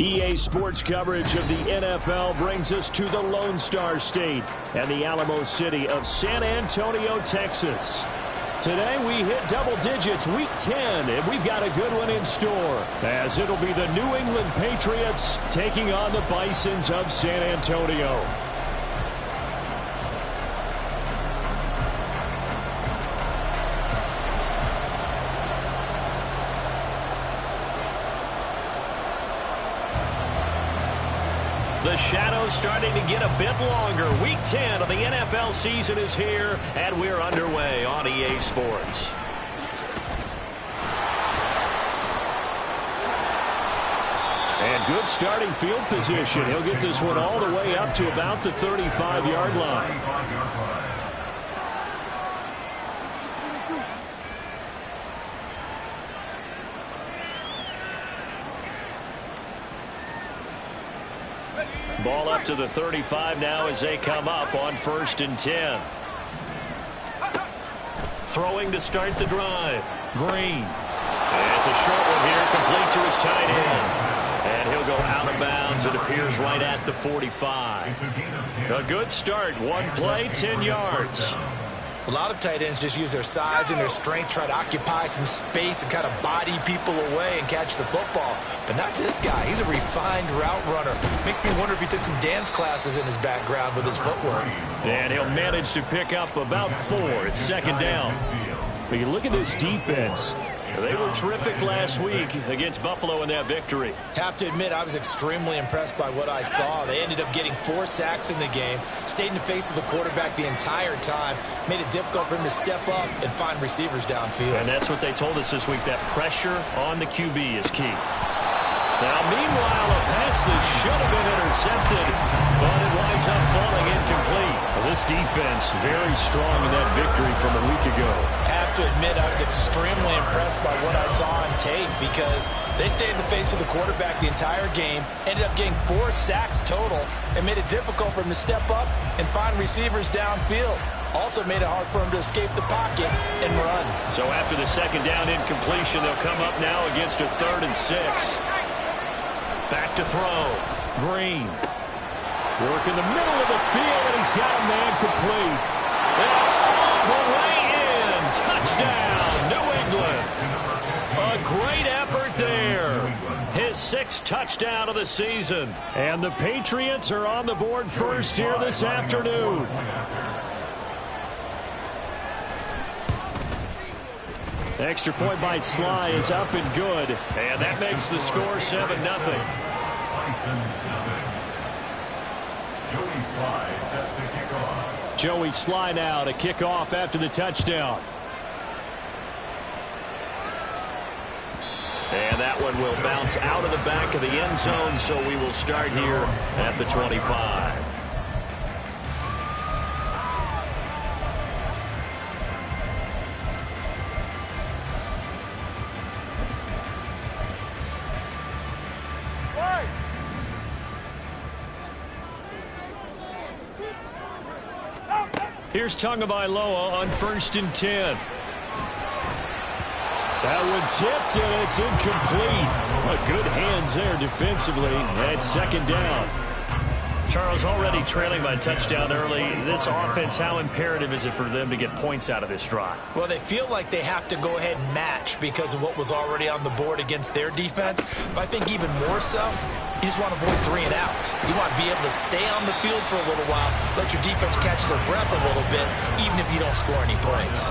EA Sports coverage of the NFL brings us to the Lone Star State and the Alamo City of San Antonio, Texas. Today we hit double digits, week 10, and we've got a good one in store, as it'll be the New England Patriots taking on the Bisons of San Antonio. The shadow's starting to get a bit longer. Week 10 of the NFL season is here, and we're underway on EA Sports. And good starting field position. He'll get this one all the way up to about the 35-yard line. Ball up to the 35 now as they come up on 1st and 10. Throwing to start the drive. Green. And it's a short one here, complete to his tight end. And he'll go out of bounds. It appears right at the 45. A good start. One play, 10 yards. A lot of tight ends just use their size and their strength, try to occupy some space and kind of body people away and catch the football. But not this guy. He's a refined route runner. Makes me wonder if he took some dance classes in his background with his footwork. And he'll manage to pick up about 4. It's 2nd down. But you look at this defense. They were terrific last week against Buffalo in that victory. Have to admit, I was extremely impressed by what I saw. They ended up getting 4 sacks in the game, stayed in the face of the quarterback the entire time, made it difficult for him to step up and find receivers downfield. And that's what they told us this week, that pressure on the QB is key. Now, meanwhile, a pass that should have been intercepted, but it winds up falling incomplete. Well, this defense very strong in that victory from a week ago. Have to admit, I was extremely impressed by what I saw on tape because they stayed in the face of the quarterback the entire game, ended up getting 4 sacks total, and made it difficult for him to step up and find receivers downfield. Also made it hard for him to escape the pocket and run. So after the 2nd down incompletion, they'll come up now against a 3rd and 6. Back to throw. Green. Work in the middle of the field, and he's got a man complete. And all the way in. Touchdown, New England. A great effort there. His 6th touchdown of the season. And the Patriots are on the board first here this afternoon. Extra point by Sly is up and good. And that makes the score 7-0. Joey Sly now to kick off after the touchdown. And that one will bounce out of the back of the end zone, so we will start here at the 25. Here's Tagovailoa on 1st and 10. That one tipped, and it's incomplete. Good hands there defensively. That's 2nd down. Charles, already trailing by a touchdown early. This offense, how imperative is it for them to get points out of this drive? Well, they feel like they have to go ahead and match because of what was already on the board against their defense. But I think even more so, you just want to avoid 3 and outs. You want to be able to stay on the field for a little while, let your defense catch their breath a little bit, even if you don't score any points.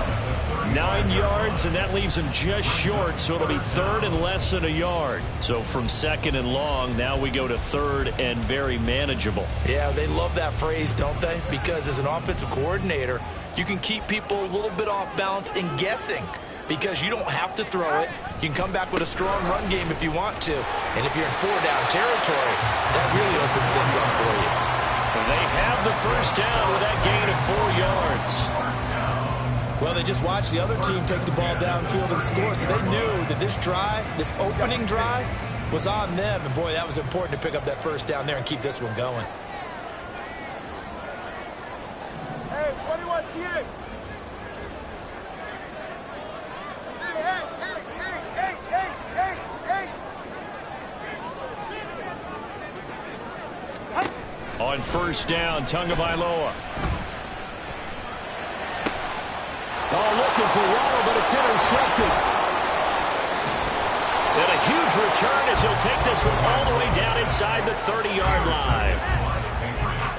9 yards, and that leaves them just short, so it'll be 3rd and less than a yard. So from 2nd and long, now we go to 3rd and very manageable. Yeah, they love that phrase, don't they? Because as an offensive coordinator, you can keep people a little bit off balance and guessing because you don't have to throw it. You can come back with a strong run game if you want to. And if you're in 4-down territory, that really opens things up for you. They have the 1st down with that gain of 4 yards. Well, they just watched the other team take the ball downfield and score, so they knew that this drive, this opening drive, was on them. And, boy, that was important to pick up that 1st down there and keep this one going. Hey, 21 team. Hey. On first down, Tagovailoa. Oh, looking for Waddle, but it's intercepted. And a huge return as he'll take this one all the way down inside the 30-yard line.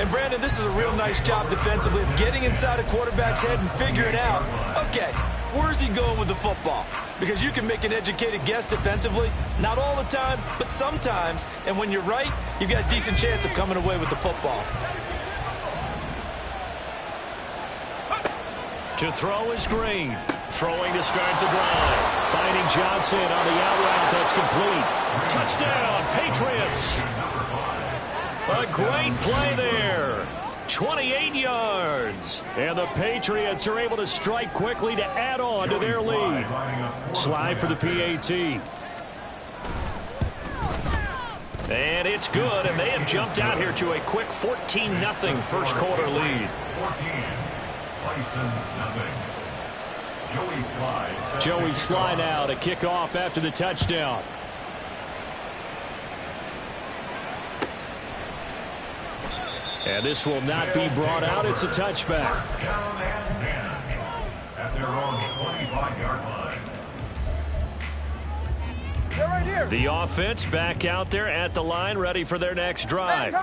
And, Brandon, this is a real nice job defensively of getting inside a quarterback's head and figuring out, okay, where's he going with the football? Because you can make an educated guess defensively, not all the time, but sometimes. And when you're right, you've got a decent chance of coming away with the football. To throw is Green. Throwing to start the drive. Finding Johnson on the out route. That's complete. Touchdown, Patriots. A great play there. 28 yards. And the Patriots are able to strike quickly to add on to their lead. Slide for the PAT. And it's good, and they have jumped out here to a quick 14-0 first quarter lead. Joey Sly now to kick off after the touchdown. And this will not be brought out. It's a touchback. At their own 25-yard line. They're right here. The offense back out there at the line, ready for their next drive.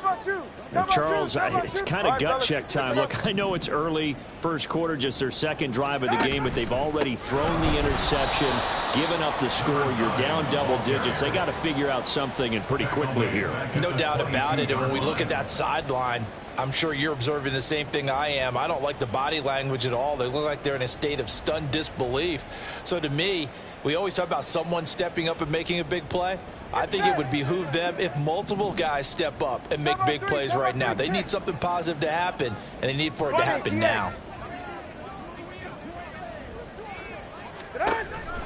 Charles, it's kind of gut check time. Look, I know it's early, first quarter, just their second drive of the game, but they've already thrown the interception, given up the score. You're down double digits. They got to figure out something, and pretty quickly here. No doubt about it. And when we look at that sideline, I'm sure you're observing the same thing I am. I don't like the body language at all. They look like they're in a state of stunned disbelief. So to me, we always talk about someone stepping up and making a big play. I think it would behoove them if multiple guys step up and make big plays right now. They need something positive to happen, and they need for it to happen now.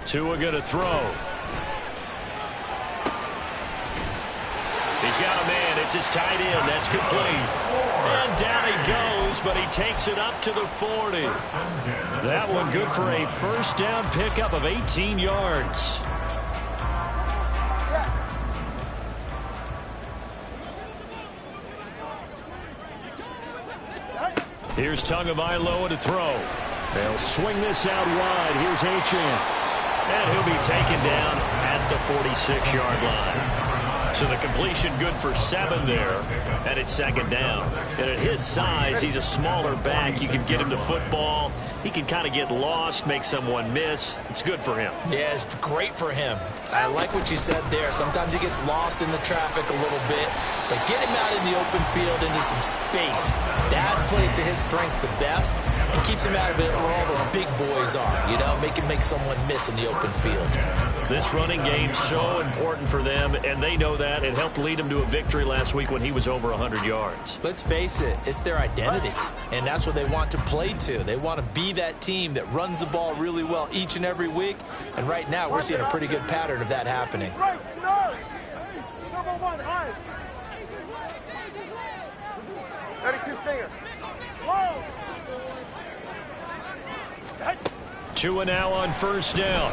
Tua going to throw. He's got a man. It's his tight end. That's complete. And down he goes, but he takes it up to the 40. That one good for a first down pickup of 18 yards. Here's Tagovailoa to throw. They'll swing this out wide. Here's Achane. And he'll be taken down at the 46-yard line. So the completion good for 7 there, and it's second down. And at his size, he's a smaller back. You can get him to football. He can kind of get lost, make someone miss. It's good for him. Yeah, it's great for him. I like what you said there. Sometimes he gets lost in the traffic a little bit, but get him out in the open field into some space. That plays to his strengths the best and keeps him out of it where all those big boys are. You know, make someone miss in the open field. This running game's so important for them, and they know that. It helped lead them to a victory last week when he was over 100 yards. Let's face it, it's their identity, and that's what they want to play to. They want to be that team that runs the ball really well each and every week, and right now we're seeing a pretty good pattern of that happening. Tua now on first down.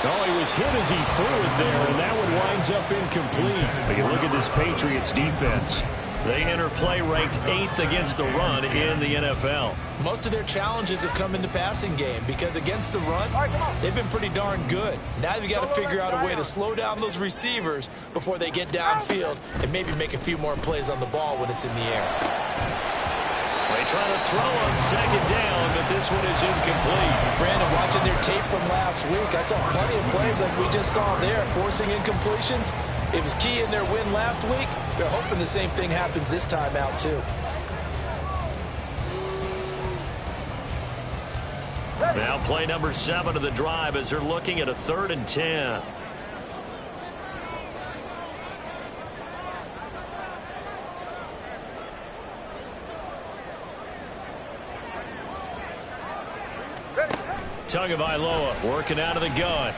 Oh, he was hit as he threw it there, and that one winds up incomplete. But you look at this Patriots defense. They enter play ranked 8th against the run in the NFL. Most of their challenges have come in the passing game because against the run, they've been pretty darn good. Now you've got to figure out a way to slow down those receivers before they get downfield and maybe make a few more plays on the ball when it's in the air. They try to throw on second down, but this one is incomplete. Brandon, watching their tape from last week, I saw plenty of plays like we just saw there, forcing incompletions. It was key in their win last week. They're hoping the same thing happens this time out, too. Now play number 7 of the drive as they're looking at a 3rd and 10. Tagovailoa working out of the gun.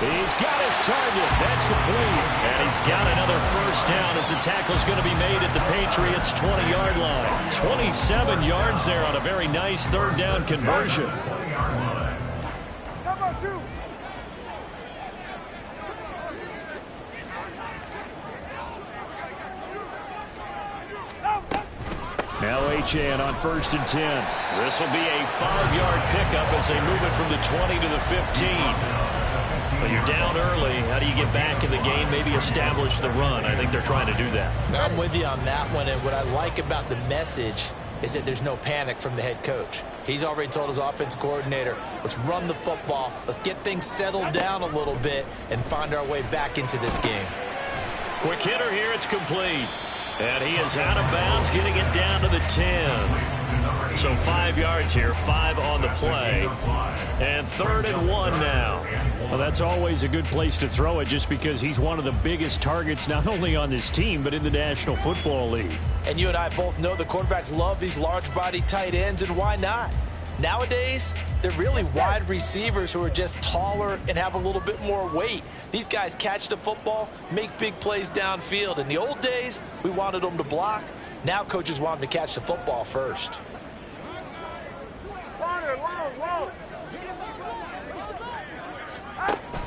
He's got his target. That's complete. And he's got another first down as the tackle's going to be made at the Patriots' 20-yard line. 27 yards there on a very nice 3rd down conversion. Now Achane on 1st and 10. This will be a 5-yard pickup as they move it from the 20 to the 15. But you're down early. How do you get back in the game? Maybe establish the run. I think they're trying to do that. I'm with you on that one, and what I like about the message is that there's no panic from the head coach. He's already told his offensive coordinator, let's run the football, let's get things settled down a little bit and find our way back into this game. Quick hitter here, it's complete. And he is out of bounds, getting it down to the 10. So 5 yards here, 5 on the play. And 3rd and 1 now. Well, that's always a good place to throw it just because he's one of the biggest targets not only on this team but in the National Football League. And you and I both know the quarterbacks love these large-body tight ends, and why not? Nowadays, they're really wide receivers who are just taller and have a little bit more weight. These guys catch the football, make big plays downfield. In the old days, we wanted them to block. Now coaches want them to catch the football first.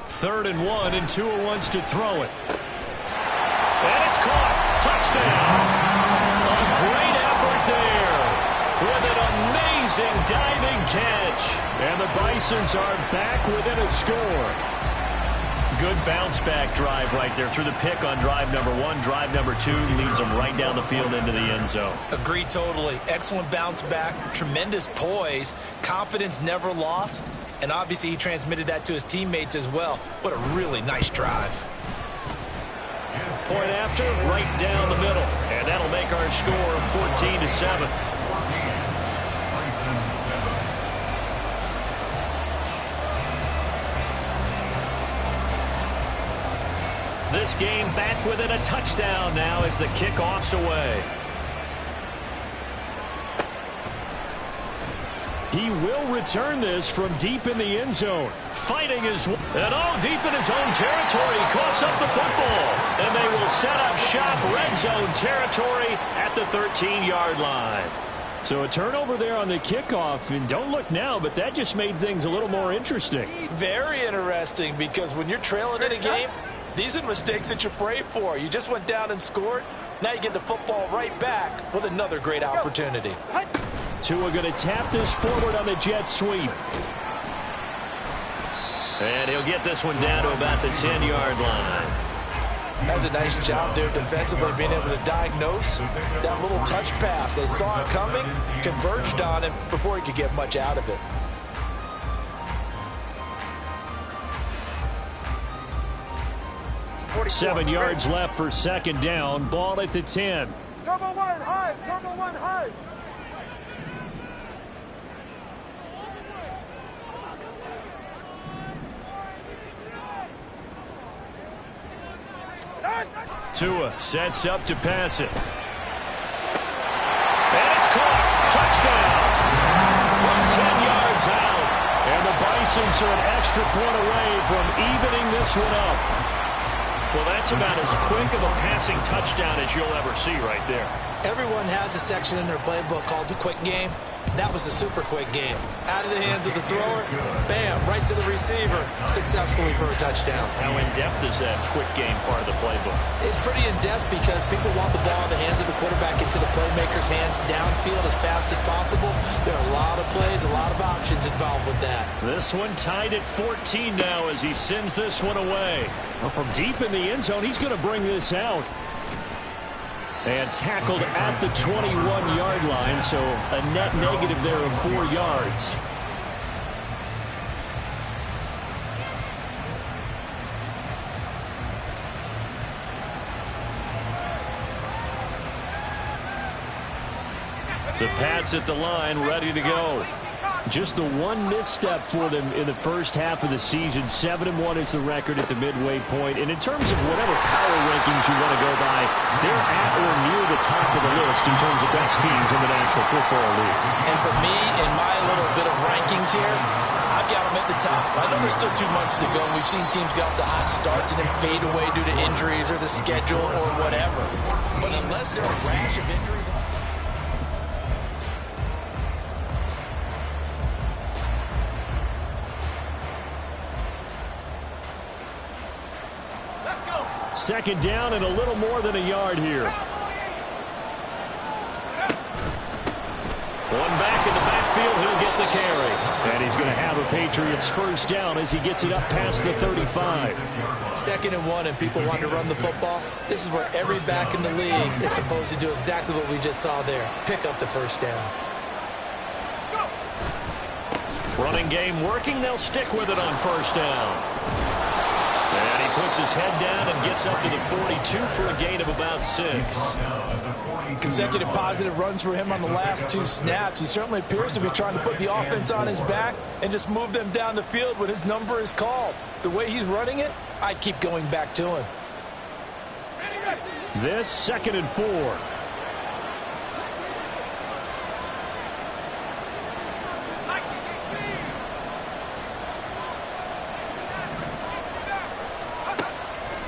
3rd and 1, and Tua wants to throw it. And it's caught. Touchdown. A great effort there with an amazing diving catch. And the Bisons are back within a score. Good bounce-back drive right there through the pick on drive number 1. Drive number 2 leads them right down the field into the end zone. Agree totally. Excellent bounce back, tremendous poise, confidence never lost, and obviously he transmitted that to his teammates as well. What a really nice drive. Point after, right down the middle. And that'll make our score 14-7. This game back within a touchdown now as the kickoff's away. He will return this from deep in the end zone. Fighting his way. And deep in his own territory. He coughs up the football. And they will set up shop red zone territory at the 13-yard line. So a turnover there on the kickoff. And don't look now, but that just made things a little more interesting. Very interesting, because when you're trailing in a game, these are mistakes that you pray for. You just went down and scored. Now you get the football right back with another great opportunity. Tua going to tap this forward on the jet sweep. And he'll get this one down to about the 10-yard line. That's a nice job there defensively, being able to diagnose that little touch pass. They saw it coming, converged on him before he could get much out of it. Seven yards left for 2nd down. Ball at the 10. Turbo 1 high. Turbo 1 high. Tua sets up to pass it. And it's caught. Touchdown. From 10 yards out. And the Bisons are an extra point away from evening this one up. Well, that's about as quick of a passing touchdown as you'll ever see right there. Everyone has a section in their playbook called the quick game. That was a super quick game. Out of the hands of the thrower, bam, right to the receiver, successfully for a touchdown. How in-depth is that quick game part of the playbook? It's pretty in-depth because people want the ball in the hands of the quarterback into the playmaker's hands downfield as fast as possible. There are a lot of plays, a lot of options involved with that. This one tied at 14 now as he sends this one away. Well, from deep in the end zone, he's going to bring this out. And tackled at the 21-yard line, so a net negative there of 4 yards. The Pats at the line, ready to go. Just the one misstep for them in the first half of the season. 7-1 is the record at the midway point. And in terms of whatever power rankings you want to go by, they're at or near the top of the list in terms of best teams in the National Football League. And for me, in my little bit of rankings here, I've got them at the top. I know there's still 2 months to go, and we've seen teams get off to hot starts and then fade away due to injuries or the schedule or whatever. But unless there are a rash of injuries... Second down and a little more than a yard here. One back in the backfield, he'll get the carry. And he's going to have a Patriots first down as he gets it up past the 35. 2nd and 1, and people want to run the football. This is where every back in the league is supposed to do exactly what we just saw there. Pick up the first down. Running game working. They'll stick with it on first down. And he puts his head down and gets up to the 42 for a gain of about 6. Consecutive positive runs for him on the last 2 snaps. He certainly appears to be trying to put the offense on his back and just move them down the field when his number is called. The way he's running it, I keep going back to him. This 2nd and 4.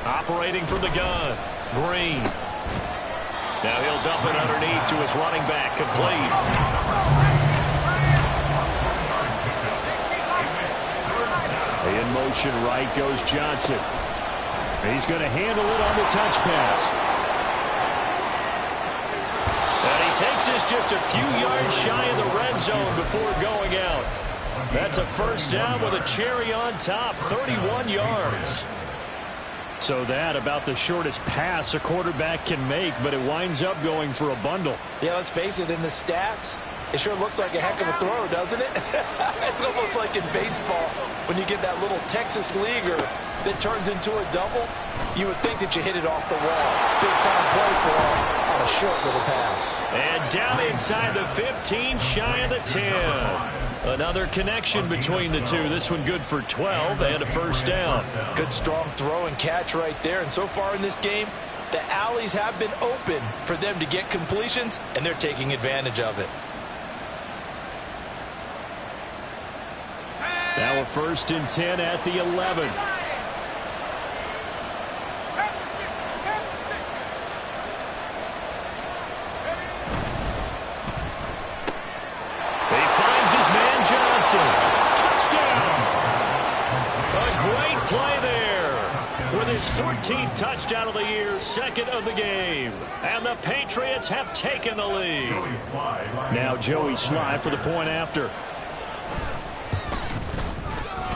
Operating from the gun, Green. Now he'll dump it underneath to his running back, complete. In motion right goes Johnson. He's going to handle it on the touch pass. And he takes this just a few yards shy of the red zone before going out. That's a first down with a cherry on top, 31 yards. So that about the shortest pass a quarterback can make, but it winds up going for a bundle. Yeah, let's face it, in the stats, it sure looks like a heck of a throw, doesn't it? It's almost like in baseball when you get that little Texas leaguer that turns into a double. You would think that you hit it off the wall. Big time play for him on a short little pass. And down inside the 15, shy of the 10. Another connection between the two. This one good for 12 and a first down. Good strong throw and catch right there. And so far in this game, the alleys have been open for them to get completions, and they're taking advantage of it. Now a 1st and 10 at the 11. Touchdown! A great play there with his 14th touchdown of the year, 2nd of the game. And the Patriots have taken the lead. Now Joey Sly for the point after.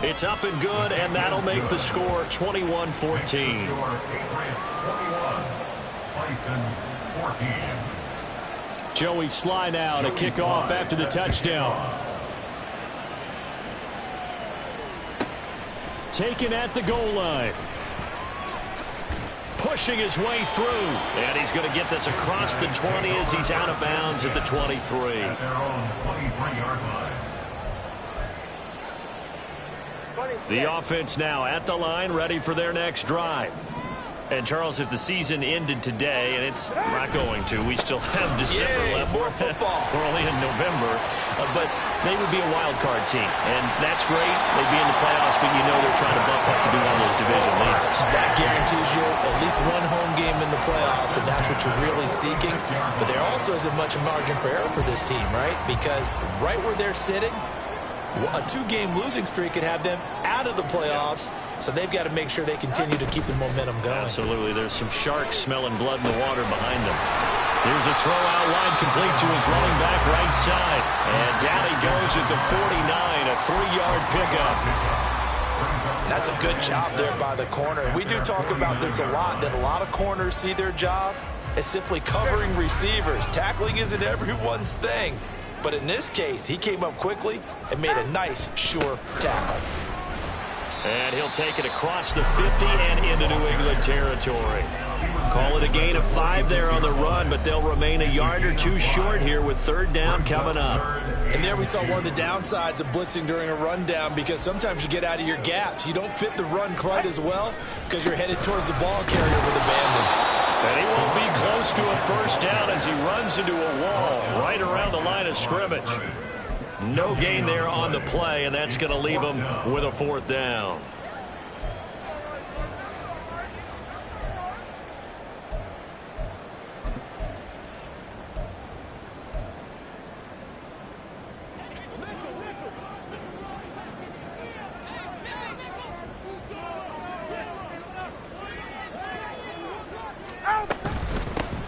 It's up and good, and that'll make the score 21-14. Joey Sly now to kick off after the touchdown. Taken at the goal line. Pushing his way through. And he's going to get this across the 20 as he's out of bounds at the 23. The offense now at the line, ready for their next drive. And, Charles, if the season ended today, and it's not going to, we still have December left. More football. We're only in November. But they would be a wild card team. And that's great. They'd be in the playoffs, but you know they're trying to bump up to be one of those division leaders. That guarantees you at least one home game in the playoffs, and that's what you're really seeking. But there also isn't much margin for error for this team, right? Because right where they're sitting, a 2-game losing streak could have them out of the playoffs. So they've got to make sure they continue to keep the momentum going. Absolutely. There's some sharks smelling blood in the water behind them. Here's a throw out wide, complete to his running back right side. And down he goes at the 49, a 3-yard pickup. That's a good job there by the corner. We do talk about this a lot, that a lot of corners see their job as simply covering receivers. Tackling isn't everyone's thing. But in this case, he came up quickly and made a nice, sure tackle. And he'll take it across the 50 and into New England territory. Call it a gain of 5 there on the run, but they'll remain a yard or 2 short here with 3rd down coming up. And there we saw one of the downsides of blitzing during a rundown, because sometimes you get out of your gaps. You don't fit the run quite as well because you're headed towards the ball carrier with abandon. And he won't be close to a first down as he runs into a wall right around the line of scrimmage. No gain there on the play, and that's going to leave him with a 4th down.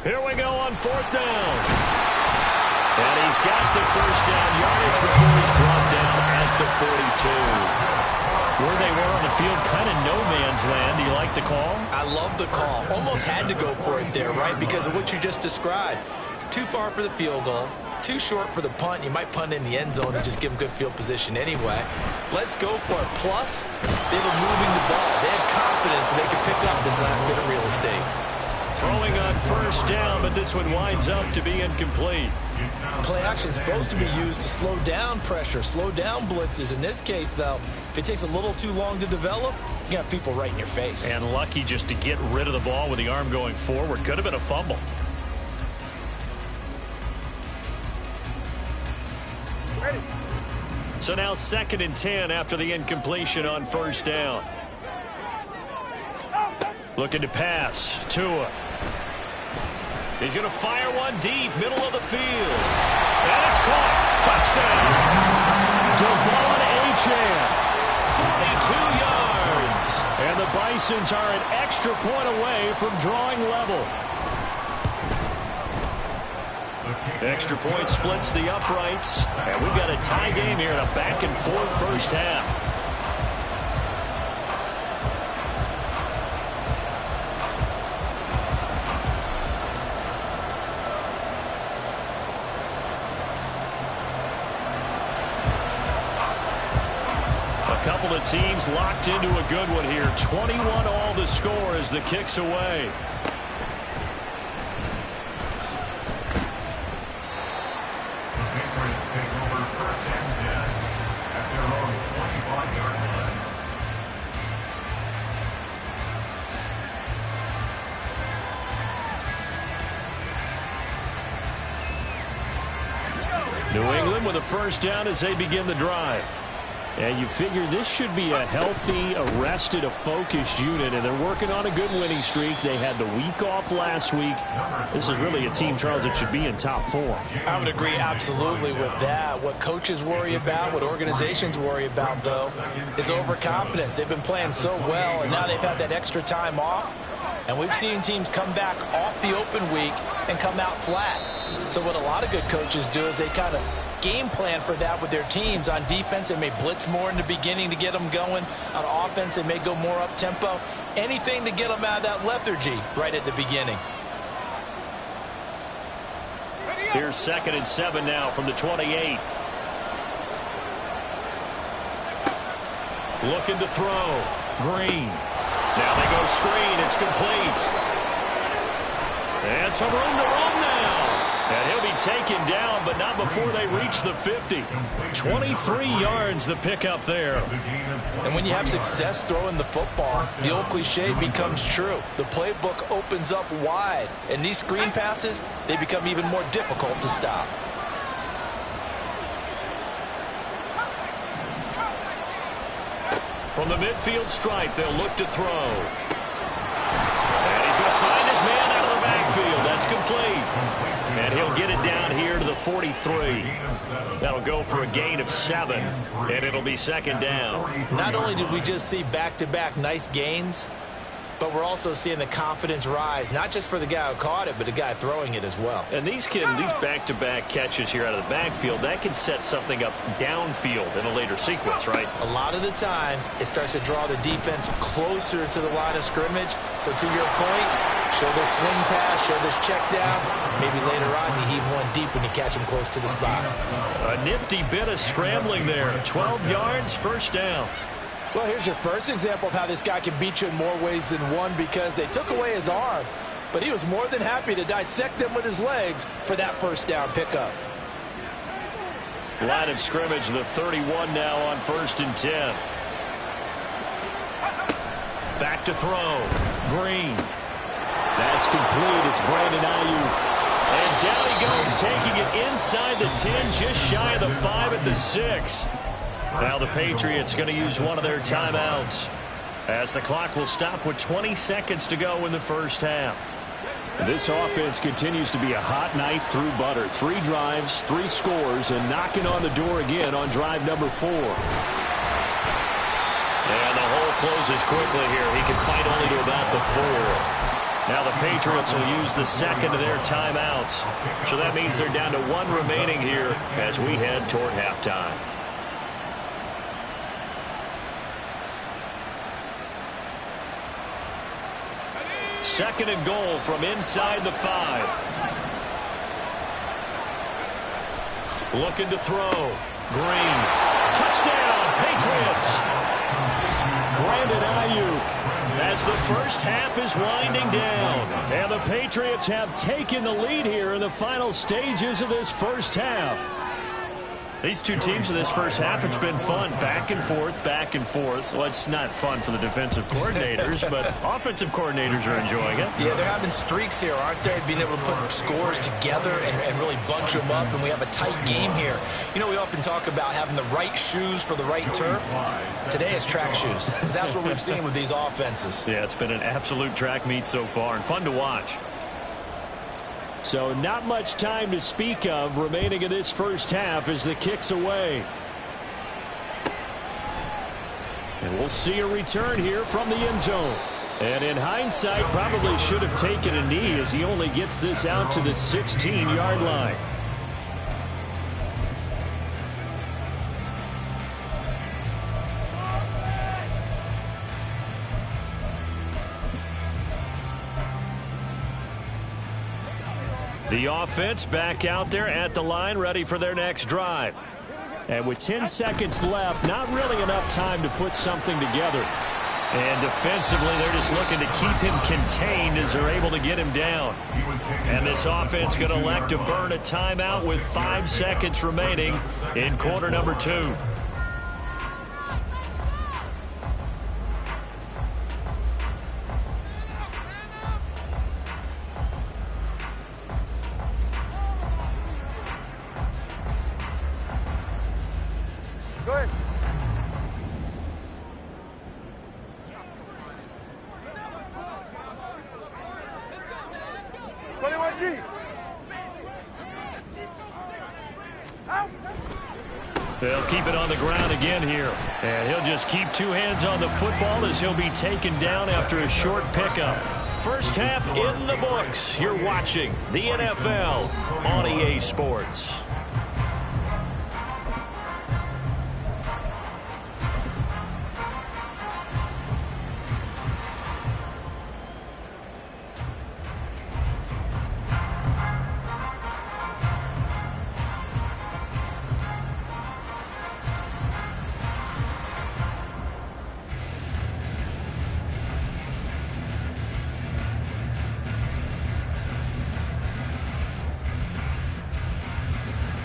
Here we go on 4th down. And he's got the first down yardage before he's brought down at the 42. Where they were on the field, kind of no man's land. Do you like the call? I love the call. Almost had to go for it there, right, because of what you just described. Too far for the field goal, too short for the punt. You might punt in the end zone and just give them good field position anyway. Let's go for it. Plus, they were moving the ball. They had confidence that they could pick up this last bit of real estate. Throwing on first down, but this one winds up to be incomplete. Play action is supposed to be used to slow down pressure, slow down blitzes. In this case, though, if it takes a little too long to develop, you got people right in your face. And lucky just to get rid of the ball with the arm going forward. Could have been a fumble. Ready. So now 2nd and 10 after the incompletion on first down. Looking to pass. Tua. He's going to fire one deep, middle of the field. And it's caught. Touchdown. Devon Achane. 42 yards. And the Bisons are an extra point away from drawing level. Extra point splits the uprights. And we've got a tie game here in a back-and-forth first half. Couple of teams locked into a good one here. 21 all the score as the kick's away. The Patriots take over 1st and 10 at their own 25-yard line. New England with a first down as they begin the drive. And you figure this should be a healthy, arrested, a focused unit, and they're working on a good winning streak. They had the week off last week. This is really a team, Charles, that should be in top 4. I would agree absolutely with that. What coaches worry about, what organizations worry about, though, is overconfidence. They've been playing so well, and now they've had that extra time off. And we've seen teams come back off the open week and come out flat. So what a lot of good coaches do is they kind of game plan for that with their teams. On defense, they may blitz more in the beginning to get them going. On offense, they may go more up-tempo. Anything to get them out of that lethargy right at the beginning. Here's 2nd and 7 now from the 28. Looking to throw. Green. Now they go screen. It's complete. And some room to run now. And he'll be taken down, but not before they reach the 50. 23 yards the pickup there. And when you have success throwing the football, the old cliche becomes true. The playbook opens up wide. And these screen passes, they become even more difficult to stop. From the midfield stripe, they'll look to throw. And he's going to find his man out of the backfield. That's complete. And he'll get it down here to the 43. That'll go for a gain of 7, and it'll be 2nd down. Not only did we just see back-to-back nice gains, but we're also seeing the confidence rise, not just for the guy who caught it, but the guy throwing it as well. And these back-to-back catches here out of the backfield, that can set something up downfield in a later sequence, right? A lot of the time, it starts to draw the defense closer to the line of scrimmage. So to your point, show this swing pass, show this check down. Maybe later on you heave one deep when you catch him close to the spot. A nifty bit of scrambling there. 12 yards, first down. Well, here's your first example of how this guy can beat you in more ways than one, because they took away his arm, but he was more than happy to dissect them with his legs for that first down pickup. Line of scrimmage, the 31 now on 1st and 10. Back to throw. Green. That's complete. It's Brandon Ayuk. And down he goes, taking it inside the 10, just shy of the 5 at the 6. Now the Patriots going to use one of their timeouts as the clock will stop with 20 seconds to go in the first half. This offense continues to be a hot knife through butter. 3 drives, 3 scores, and knocking on the door again on drive number 4. And the hole closes quickly here. He can fight only to about the 4. Now the Patriots will use the second of their timeouts. So that means they're down to one remaining here as we head toward halftime. Second and goal from inside the 5. Looking to throw. Green. Touchdown, Patriots. Brandon Ayuk. As the first half is winding down. And the Patriots have taken the lead here in the final stages of this first half. These two teams in this first half, it's been fun. Back and forth, back and forth. Well, it's not fun for the defensive coordinators, but offensive coordinators are enjoying it. Yeah, they're having streaks here, aren't they? Being able to put scores together and really bunch them up, and we have a tight game here. You know, we often talk about having the right shoes for the right turf. Today it's track shoes. That's what we've seen with these offenses. Yeah, it's been an absolute track meet so far, and fun to watch. So not much time to speak of remaining in this first half as the kick's away. And we'll see a return here from the end zone. And in hindsight, probably should have taken a knee as he only gets this out to the 16-yard line. The offense back out there at the line, ready for their next drive. And with 10 seconds left, not really enough time to put something together. And defensively, they're just looking to keep him contained as they're able to get him down. And this offense going to elect to burn a timeout with 5 seconds remaining in quarter number 2. Go ahead. They'll keep it on the ground again here. And he'll just keep 2 hands on the football as he'll be taken down after a short pickup. First half in the books. You're watching the NFL on EA Sports.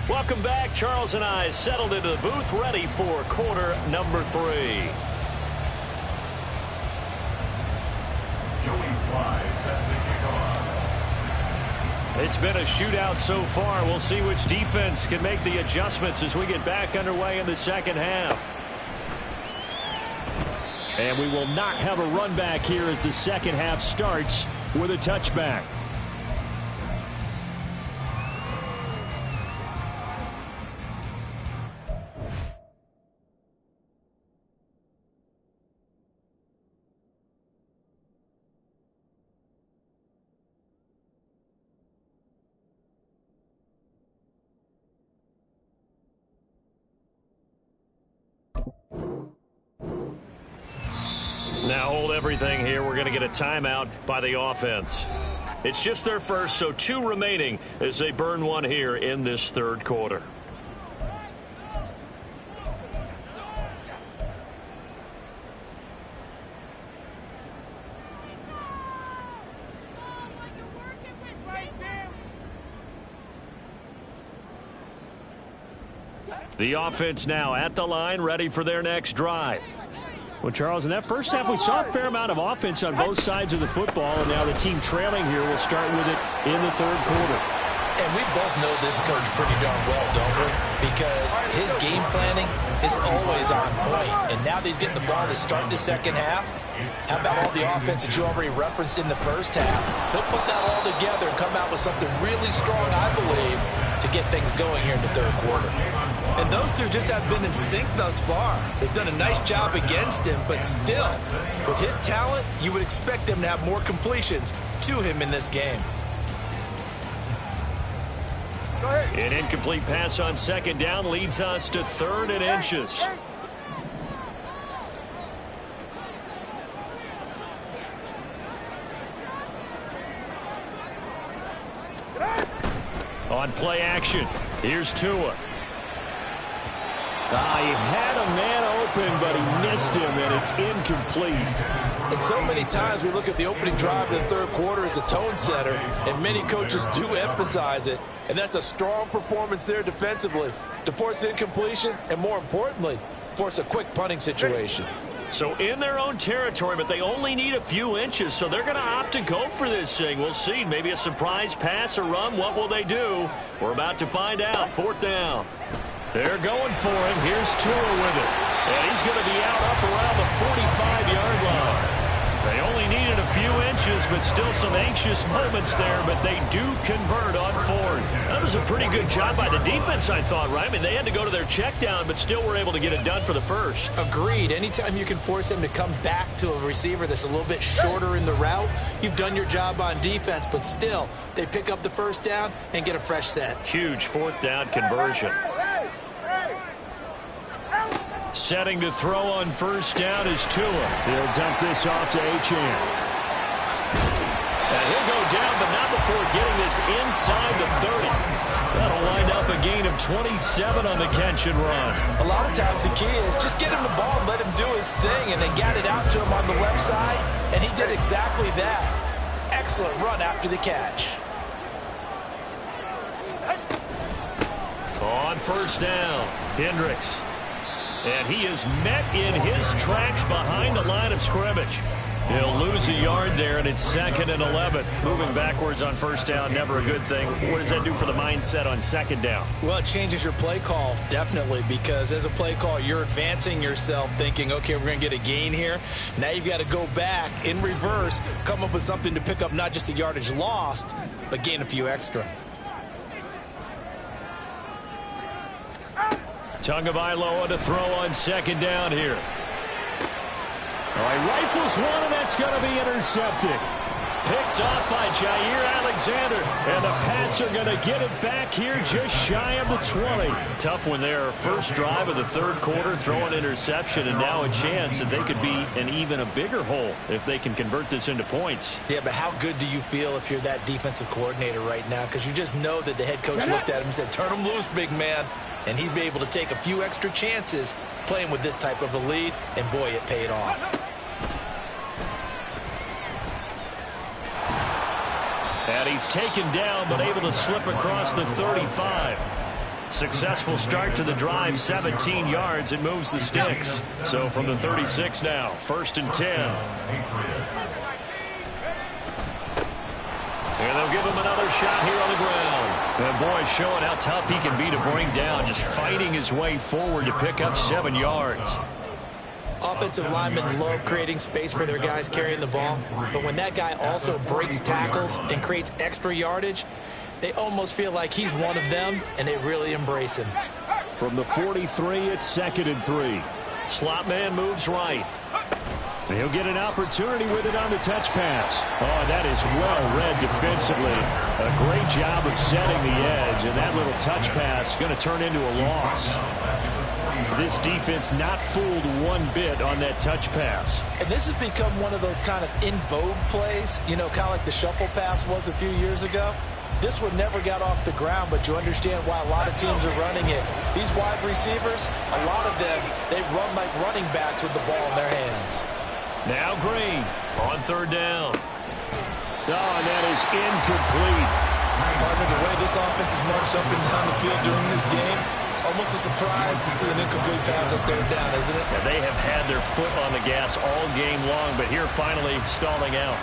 Welcome back. Charles and I settled into the booth, ready for quarter number 3. It's been a shootout so far. We'll see which defense can make the adjustments as we get back underway in the second half. And we will not have a run back here as the second half starts with a touchback. Now hold everything here. We're going to get a timeout by the offense. It's just their first, so 2 remaining as they burn 1 here in this third quarter. The offense now at the line, ready for their next drive. Well, Charles, in that first half, we saw a fair amount of offense on both sides of the football, and now the team trailing here will start with it in the third quarter. And we both know this coach pretty darn well, don't we? Because his game planning is always on point. And now that he's getting the ball to start the second half, how about all the offense that you already referenced in the first half? He'll put that all together and come out with something really strong, I believe, to get things going here in the third quarter. And those two just have been in sync thus far. They've done a nice job against him, but still, with his talent, you would expect them to have more completions to him in this game. Go ahead. An incomplete pass on second down leads us to 3rd and inches. On play action, here's Tua. He had a man open, but he missed him, and it's incomplete. And so many times we look at the opening drive of the third quarter as a tone setter, and many coaches do emphasize it, and that's a strong performance there defensively to force incompletion and, more importantly, force a quick punting situation. So in their own territory, but they only need a few inches, so they're going to opt to go for this thing. We'll see. Maybe a surprise pass or run. What will they do? We're about to find out. 4th down. They're going for it. Here's Tua with it. And he's going to be out up around the 45-yard line. They only needed a few inches, but still some anxious moments there, but they do convert on 4th. That was a pretty good job by the defense, I thought, right? I mean, they had to go to their check down, but still were able to get it done for the first. Agreed. Anytime you can force him to come back to a receiver that's a little bit shorter in the route, you've done your job on defense, but still, they pick up the first down and get a fresh set. Huge 4th down conversion. Setting to throw on first down is Tua. He'll dump this off to Achane. And he'll go down, but not before getting this inside the 30. That'll wind up a gain of 27 on the catch and run. A lot of times the key is just get him the ball and let him do his thing, and they got it out to him on the left side, and he did exactly that. Excellent run after the catch. On first down, Hendricks. And he is met in his tracks behind the line of scrimmage. He'll lose a yard there, and it's 2nd and 11. Moving backwards on first down, never a good thing. What does that do for the mindset on second down? Well, it changes your play call, definitely, because as a play call, you're advancing yourself thinking, okay, we're going to get a gain here. Now you've got to go back in reverse, come up with something to pick up not just the yardage lost, but gain a few extra. Tagovailoa to throw on second down here. All right, rifles one, and that's going to be intercepted. Picked off by Jair Alexander, and the Pats are going to get it back here just shy of the 20. Tough one there. First drive of the third quarter, throw an interception, and now a chance that they could be in even a bigger hole if they can convert this into points. Yeah, but how good do you feel if you're that defensive coordinator right now? Because you just know that the head coach looked at him and said, turn him loose, big man. And he'd be able to take a few extra chances playing with this type of a lead, and boy, it paid off. And he's taken down, but able to slip across the 35. Successful start to the drive, 17 yards. It moves the sticks. So from the 36 now, 1st and 10. And they'll give him another shot here on the ground. And boy, showing how tough he can be to bring down, just fighting his way forward to pick up 7 yards. Offensive linemen love creating space for their guys carrying the ball, but when that guy also breaks tackles and creates extra yardage, they almost feel like he's one of them, and they really embrace him. From the 43, it's 2nd and 3. Slot man moves right. He'll get an opportunity with it on the touch pass. Oh, that is well read defensively. A great job of setting the edge, and that little touch pass is going to turn into a loss. This defense not fooled one bit on that touch pass. And this has become one of those kind of in vogue plays, you know, kind of like the shuffle pass was a few years ago. This one never got off the ground, but you understand why a lot of teams are running it. These wide receivers, a lot of them, they run like running backs with the ball in their hands. Now Green on 3rd down. Oh, and that is incomplete. Partner, the way this offense has marched up and down the field during this game, it's almost a surprise to see an incomplete pass on 3rd down, isn't it? Yeah, they have had their foot on the gas all game long, but here finally stalling out.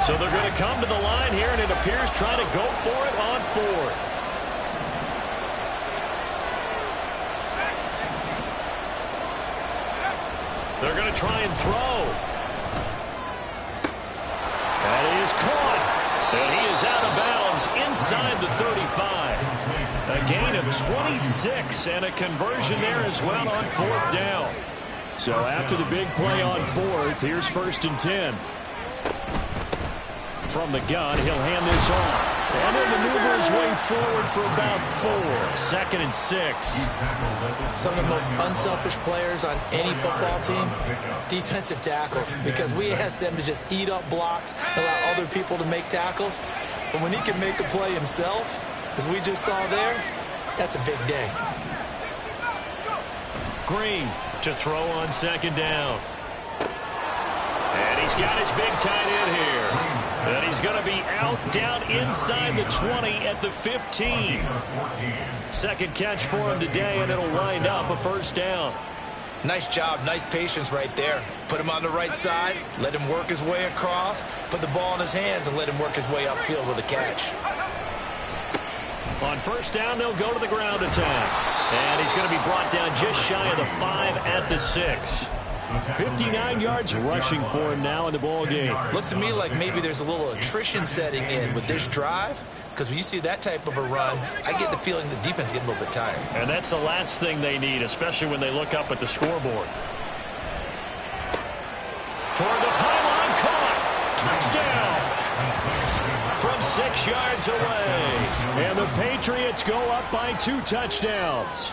So they're going to come to the line here, and it appears trying to go for it on 4th. They're going to try and throw. And he is caught. And he is out of bounds inside the 35. A gain of 26 and a conversion there as well on 4th down. So after the big play on 4th, here's 1st and 10. From the gun, he'll hand this off. And he'll maneuver his way forward for about 4. 2nd and 6. Some of the most unselfish players on any football team, defensive tackles, because we ask them to just eat up blocks, allow other people to make tackles. But when he can make a play himself, as we just saw there, that's a big day. Green to throw on 2nd down. And he's got his big tight end here. And he's going to be out down inside the 20 at the 15. 2nd catch for him today, and it'll wind up a 1st down. Nice job, nice patience right there. Put him on the right side, let him work his way across, put the ball in his hands, and let him work his way upfield with a catch. On 1st down, they'll go to the ground attack. And he's going to be brought down just shy of the 5 at the 6. 59 yards rushing for him now in the ball game. Looks to me like maybe there's a little attrition setting in with this drive, because when you see that type of a run, I get the feeling the defense is getting a little bit tired. And that's the last thing they need, especially when they look up at the scoreboard. Toward the pylon, caught. Touchdown. From 6 yards away. And the Patriots go up by 2 touchdowns.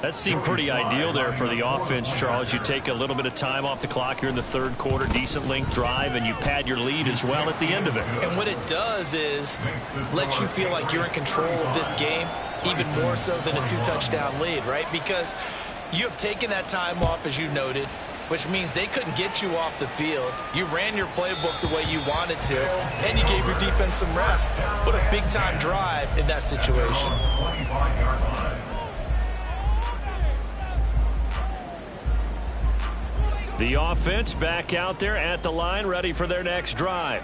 That seemed pretty ideal there for the offense, Charles. You take a little bit of time off the clock here in the 3rd quarter, decent length drive, and you pad your lead as well at the end of it. And what it does is let you feel like you're in control of this game, even more so than a 2-touchdown lead, right? Because you have taken that time off, as you noted, which means they couldn't get you off the field. You ran your playbook the way you wanted to, and you gave your defense some rest. What a big-time drive in that situation. The offense back out there at the line, ready for their next drive.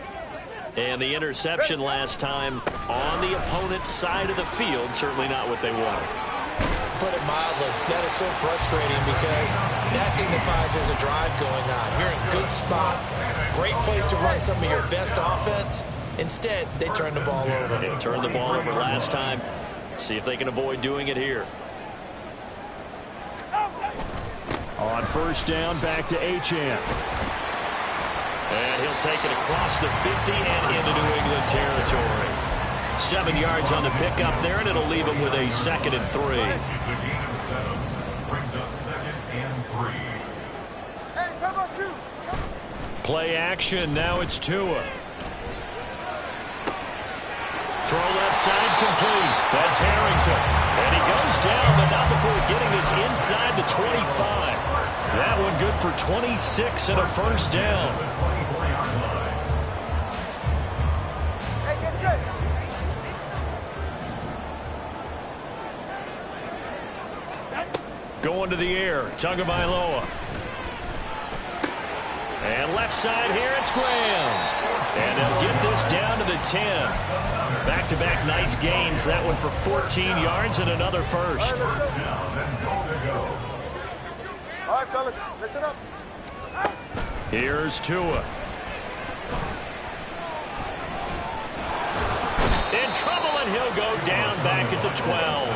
And the interception last time on the opponent's side of the field, certainly not what they wanted. Put it mildly, that is so frustrating because that signifies there's a drive going on. You're in a good spot, great place to run some of your best offense. Instead, they turned the ball over. They turned the ball over last time. See if they can avoid doing it here. On 1st down, back to Achane. And he'll take it across the 50 and into New England territory. 7 yards on the pickup there, and it'll leave him with a 2nd and 3. It's a gain of 7. Brings up 2nd and 3. Hey, come on, 2. Play action. Now it's Tua. Throw left side complete. That's Harrington. And he goes down, but not before getting this inside the 25. That one good for 26 and a 1st down. Hey, get set. Going to the air. Tagovailoa. And left side here, it's Graham. And they'll get this down to the 10. Back-to-back nice gains. That one for 14 yards and another 1st. All right, fellas, listen up. Here's Tua. In trouble, and he'll go down back at the 12.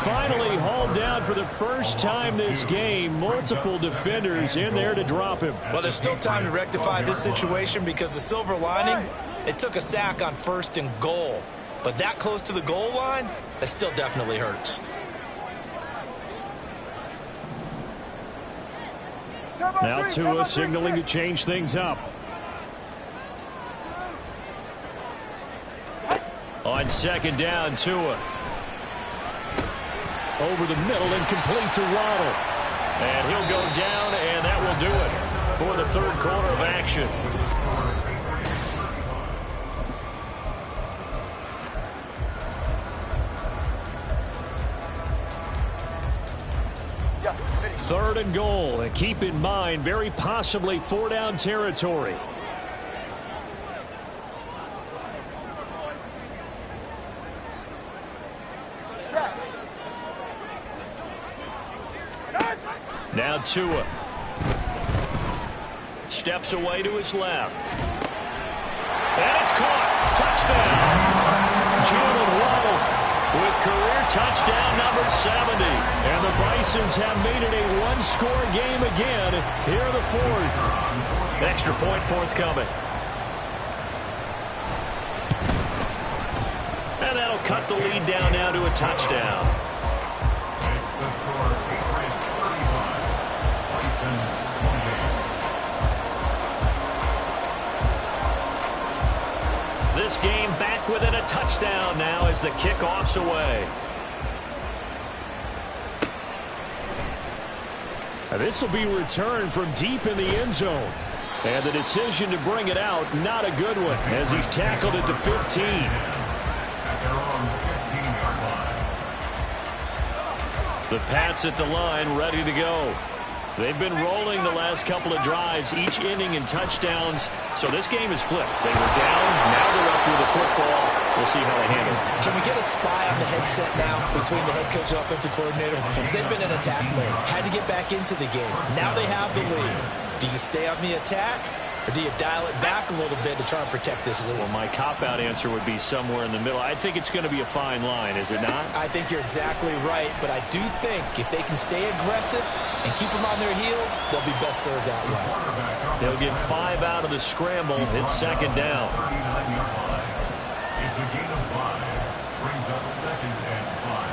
Finally hauled down for the first time this game. Multiple defenders in there to drop him. Well, there's still time to rectify this situation because the silver lining, it took a sack on 1st and goal. But that close to the goal line, that still definitely hurts. Now Tua signaling to change things up. On 2nd down, Tua. Over the middle and complete to Waddle. And he'll go down, and that will do it for the 3rd quarter of action. Yeah, 3rd and goal, and keep in mind, very possibly 4-down territory. Now Tua. Steps away to his left. And it's caught. Touchdown. Lions have made it a one-score game again here in the fourth. Extra point forthcoming. And that'll cut the lead down now to a touchdown. Makes the score Patriots 35, Bisons 28. This game back within a touchdown now as the kickoff's away. This will be returned from deep in the end zone. And the decision to bring it out, not a good one, as he's tackled at the 15. At their own 15-yard line. The Pats at the line, ready to go. They've been rolling the last couple of drives, each inning in touchdowns. So this game is flipped. They were down, now they're up with the football. We'll see how they handle it. Can we get a spy on the headset now between the head coach and offensive coordinator? Because they've been in attack mode. Had to get back into the game. Now they have the lead. Do you stay on the attack, or do you dial it back a little bit to try and protect this lead? Well, my cop-out answer would be somewhere in the middle. I think it's going to be a fine line, is it not? I think you're exactly right, but I do think if they can stay aggressive and keep them on their heels, they'll be best served that way. They'll get 5 out of the scramble. It's second down. 39-yard line. It's a gain of 5. Brings up 2nd and 5.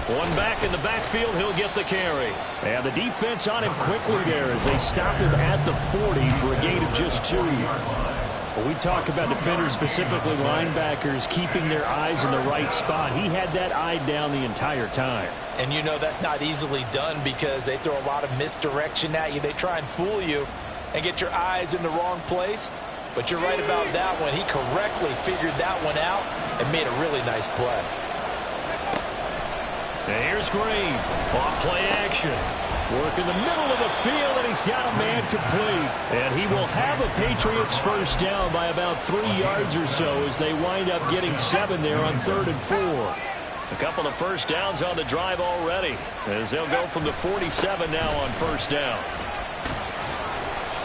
One back in the backfield, he'll get the carry. And the defense on him quickly there as they stop him at the 40 for a gain of just 2. When we talk about defenders, specifically linebackers, keeping their eyes in the right spot, he had that eye down the entire time. And you know that's not easily done because they throw a lot of misdirection at you. They try and fool you and get your eyes in the wrong place. But you're right about that one. He correctly figured that one out and made a really nice play. And here's Green. Off play action. Work in the middle of the field, and he's got a man complete. And he will have a Patriots first down by about 3 yards or so as they wind up getting 7 there on 3rd and 4. A couple of first downs on the drive already as they'll go from the 47 now on first down.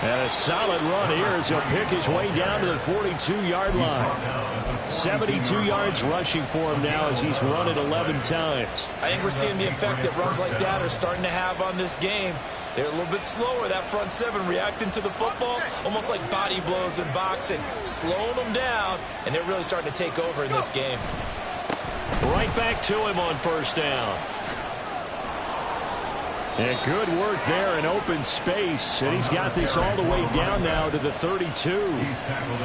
And a solid run here as he'll pick his way down to the 42-yard line. 72 yards rushing for him now as he's run it 11 times. I think we're seeing the effect that runs like that are starting to have on this game. They're a little bit slower, that front 7, reacting to the football, almost like body blows in boxing, slowing them down, and they're really starting to take over in this game. Right back to him on first down. And good work there in open space. And he's got this all the way down now to the 32.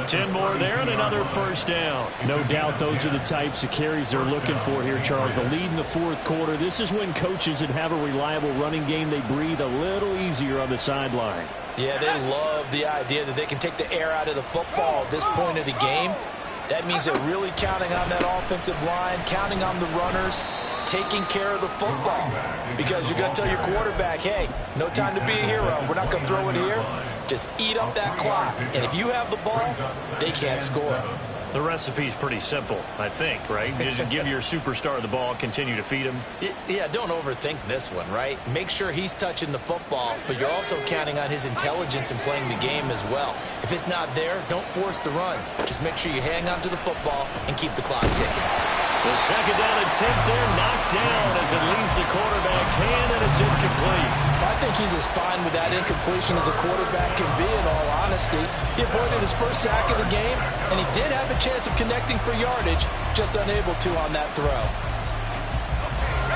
10 more there and another first down. No doubt those are the types of carries they're looking for here, Charles. The lead in the fourth quarter. This is when coaches that have a reliable running game, they breathe a little easier on the sideline. Yeah, they love the idea that they can take the air out of the football at this point of the game. That means they're really counting on that offensive line, counting on the runners, taking care of the football. Because you're going to tell your quarterback, hey, no time to be a hero. We're not going to throw it here. Just eat up that clock. And if you have the ball, they can't score. The recipe's pretty simple, I think, right? You just give your superstar the ball, continue to feed him. Yeah, don't overthink this one, right? Make sure he's touching the football, but you're also counting on his intelligence in playing the game as well. If it's not there, don't force the run. Just make sure you hang on to the football and keep the clock ticking. The second down attempt there knocked down as it leaves the quarterback's hand, and it's incomplete. I think he's as fine with that incompletion as a quarterback can be, in all honesty. He avoided his first sack of the game, and he did have a chance of connecting for yardage, just unable to on that throw.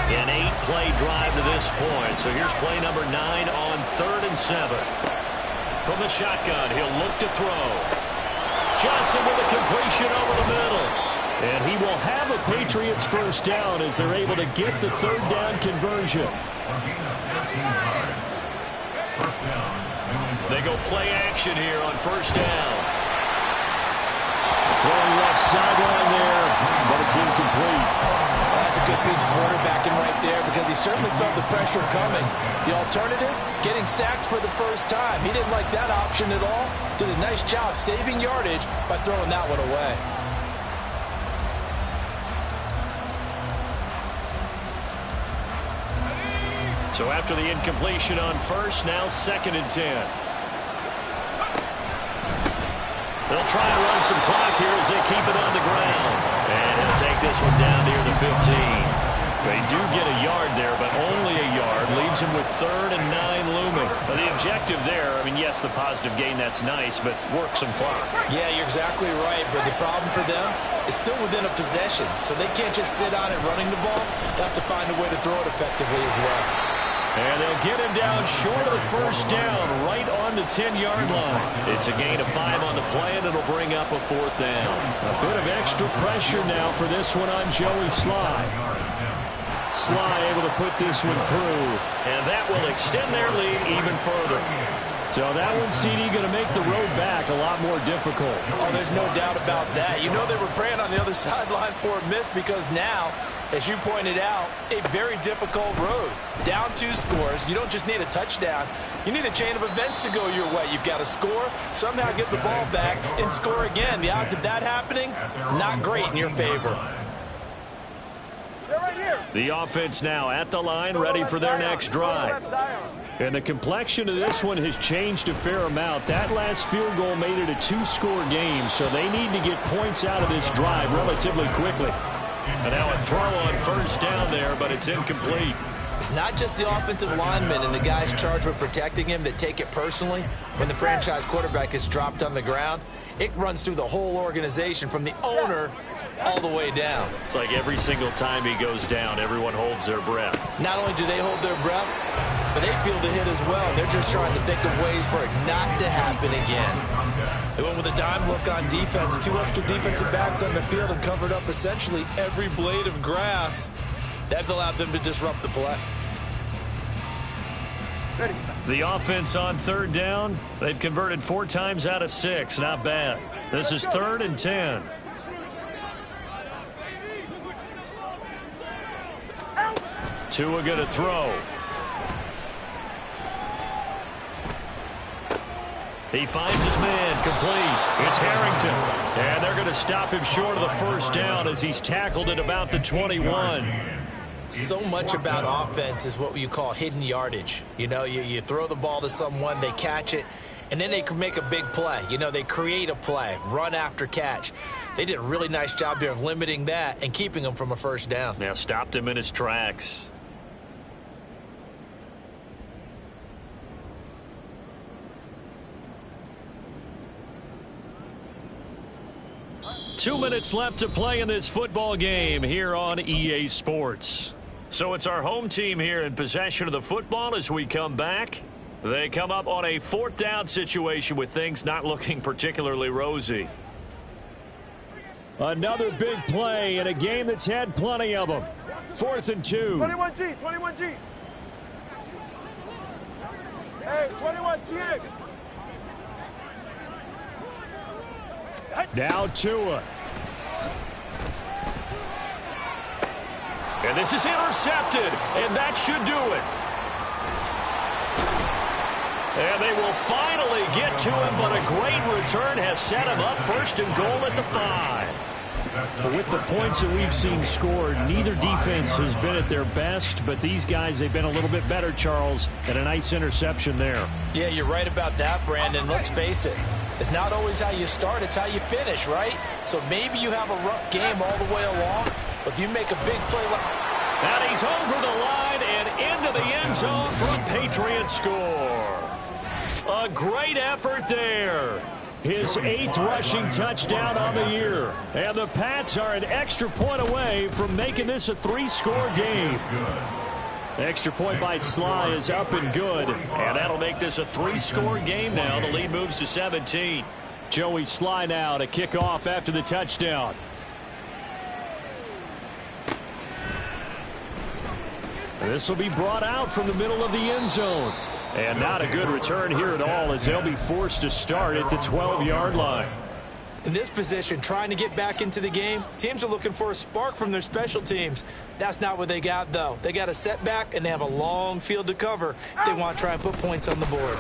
An 8-play drive to this point. So here's play number 9 on 3rd and 7. From the shotgun, he'll look to throw. Johnson with a completion over the middle. And he will have a Patriots first down as they're able to get the 3rd down conversion. They go play action here on first down. Throwing left sideline there, but it's incomplete. That's a good piece of quarterbacking right there because he certainly felt the pressure coming. The alternative, getting sacked for the first time. He didn't like that option at all. Did a nice job saving yardage by throwing that one away. So after the incompletion on first, now 2nd and 10. They'll try and run some clock here as they keep it on the ground. And he'll take this one down near the 15. They do get a yard there, but only a yard. Leaves him with 3rd and 9 looming. But the objective there, I mean, yes, the positive gain, that's nice, but work some clock. Yeah, you're exactly right. But the problem for them is still within a possession. So they can't just sit on it running the ball. They have to find a way to throw it effectively as well. And they'll get him down short of the first down, right on the 10-yard line. It's a gain of 5 on the play, and it'll bring up a 4th down. A bit of extra pressure now for this one on Joey Sly. Sly able to put this one through, and that will extend their lead even further. So that one, CD, going to make the road back a lot more difficult. Oh, there's no doubt about that. You know they were praying on the other sideline for a miss because now, as you pointed out, a very difficult road. Down 2 scores. You don't just need a touchdown. You need a chain of events to go your way. You've got to score, somehow get the ball back, and score again. The odds of that happening, not great in your favor. The offense now at the line, ready for their next drive. And the complexion of this one has changed a fair amount. That last field goal made it a 2-score game, so they need to get points out of this drive relatively quickly. And now a throw on first down there, but it's incomplete. It's not just the offensive linemen and the guys charged with protecting him that take it personally. When the franchise quarterback is dropped on the ground, it runs through the whole organization from the owner all the way down. It's like every single time he goes down, everyone holds their breath. Not only do they hold their breath, but they feel the hit as well. They're just trying to think of ways for it not to happen again. They went with a dime look on defense. 2 extra defensive backs on the field and covered up essentially every blade of grass. That allowed them to disrupt the play. The offense on 3rd down, they've converted 4 times out of 6. Not bad. This is 3rd and 10. Tua going to throw. He finds his man, complete. It's Harrington. And they're going to stop him short of the first down as he's tackled at about the 21. So much about offense is what you call hidden yardage. You know, you throw the ball to someone, they catch it, and then they can make a big play. You know, they create a play, run after catch. They did a really nice job there of limiting that and keeping him from a first down. Now stopped him in his tracks. Two minutes left to play in this football game here on EA Sports. So it's our home team here in possession of the football as we come back. They come up on a 4th down situation with things not looking particularly rosy. Another big play in a game that's had plenty of them. 4th and 2. 21G, 21G. Hey, 21T. Now Tua. And this is intercepted, and that should do it. And they will finally get to him, but a great return has set him up 1st and goal at the 5. With the points that we've seen scored, neither defense has been at their best, but these guys, they've been a little bit better, Charles, and a nice interception there. Yeah, you're right about that, Brandon. Let's face it. It's not always how you start, it's how you finish, right? So maybe you have a rough game all the way along, but if you make a big play like... And he's over the line and into the end zone for a Patriot score. A great effort there. His 8th rushing touchdown on the year. And the Pats are an extra point away from making this a 3-score game. The extra point by Sly is up and good. And that'll make this a 3-score game now. The lead moves to 17. Joey Sly now to kick off after the touchdown. This will be brought out from the middle of the end zone. And not a good return here at all as they'll be forced to start at the 12-yard line. In this position, trying to get back into the game, teams are looking for a spark from their special teams. That's not what they got, though. They got a setback, and they have a long field to cover if they want to try and put points on the board.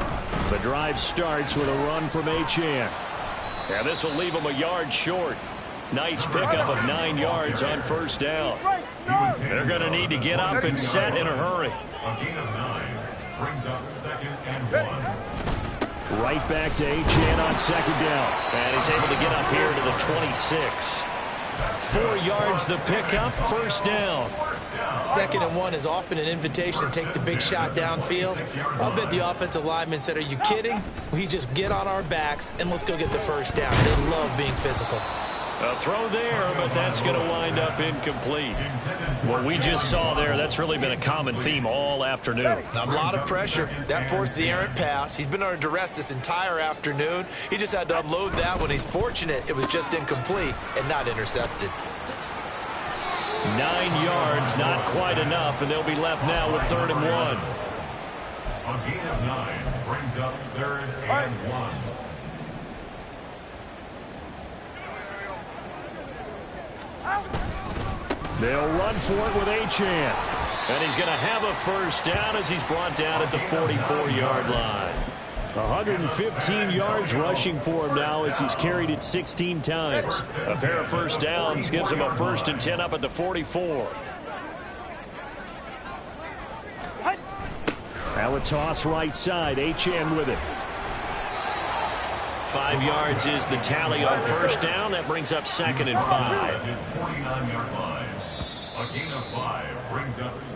The drive starts with a run from Achane. And this will leave them a yard short. Nice pickup of 9 yards on first down. They're going to need to get up and set in a hurry. A gain of 9 brings up 2nd and 1. Right back to Achane on 2nd down. And he's able to get up here to the 26. 4 yards the pickup, first down. 2nd and 1 is often an invitation to take the big shot downfield. I'll bet the offensive lineman said, are you kidding? We just get on our backs and let's go get the first down. They love being physical. A throw there, but that's going to wind up incomplete. What we just saw there, that's really been a common theme all afternoon. A lot of pressure. That forced the errant pass. He's been under duress this entire afternoon. He just had to unload that one. He's fortunate it was just incomplete and not intercepted. 9 yards, not quite enough, and they'll be left now with 3rd and 1. A gain of 9 brings up 3rd and 1. They'll run for it with Achane. And he's going to have a first down as he's brought down at the 44-yard line. 115 yards rushing for him now as he's carried it 16 times. A pair of first downs gives him a 1st and 10 up at the 44. Now a toss right side. Achane with it. 5 yards is the tally on first down. That brings up 2nd and 5. His 49-yard line. A gain of 5 brings up